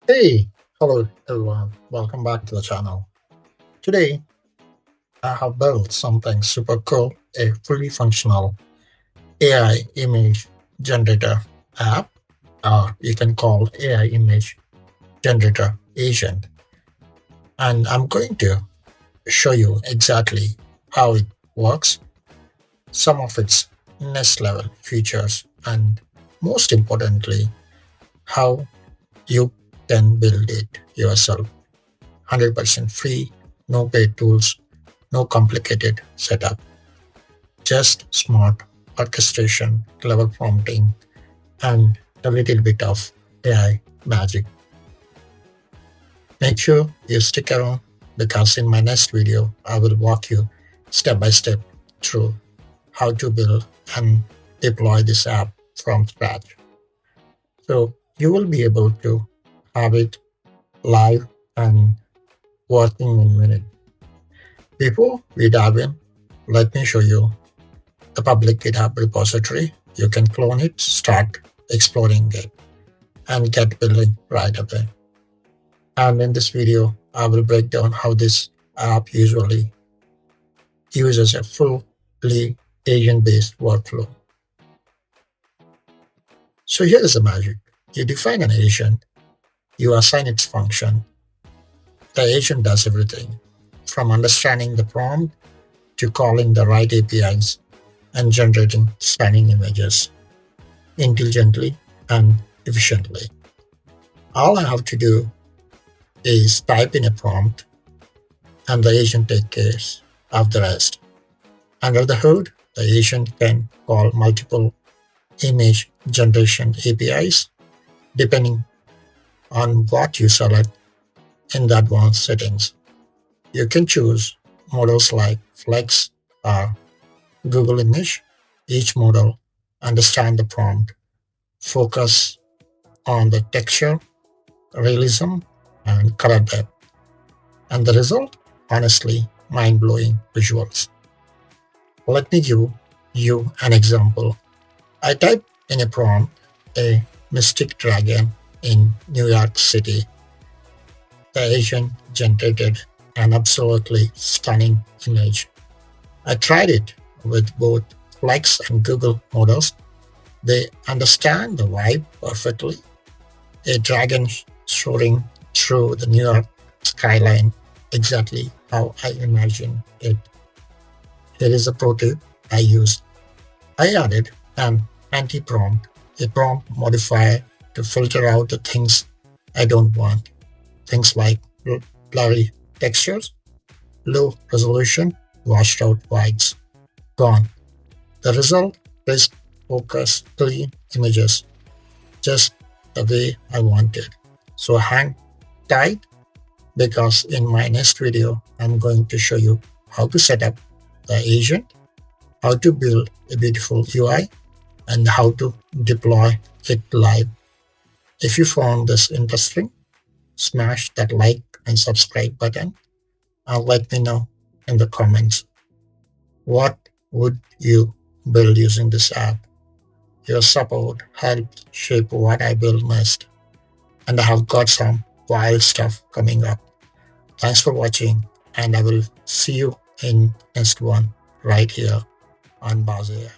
Hey, hello everyone. Welcome back to the channel. Today, I have built something super cool, a fully functional AI image generator app, or you can call AI image generator agent. And I'm going to show you exactly how it works, some of its next level features, and most importantly, how you can build it yourself. 100% free, no paid tools, no complicated setup, just smart orchestration, clever prompting, and a little bit of AI magic. Make sure you stick around because in my next video, I will walk you step by step through how to build and deploy this app from scratch. So you will be able to have it live and working in minutes. Before we dive in, let me show you the public GitHub repository. You can clone it, start exploring it, and get building right away. And in this video, I will break down how this app usually uses a fully agent-based workflow. So here is the magic. You define an agent, you assign its function. The agent does everything from understanding the prompt to calling the right APIs and generating stunning images intelligently and efficiently. All I have to do is type in a prompt and the agent takes care of the rest. Under the hood, the agent can call multiple image generation APIs depending on what you select in the advanced settings. You can choose models like Flex or Google Image. Each model understand the prompt, focus on the texture, realism, and color depth. And the result, honestly, mind-blowing visuals. Let me give you an example. I typed in a prompt, a mystic dragon in New York City. The agent generated an absolutely stunning image. I tried it with both Flex and Google models. They understand the vibe perfectly. A dragon soaring through the New York skyline, exactly how I imagine it. Here is a pro tip I used. I added an anti-prompt, a prompt modifier to filter out the things I don't want. Things like blurry textures, low resolution, washed out whites. Gone. The result is focused, clean images, just the way I wanted. So hang tight because in my next video, I'm going to show you how to set up the agent, how to build a beautiful UI, and how to deploy it live. If you found this interesting, smash that like and subscribe button and let me know in the comments what would you build using this app. Your support helped shape what I build next, and I have got some wild stuff coming up. Thanks for watching, and I will see you in next one right here on Bazaar.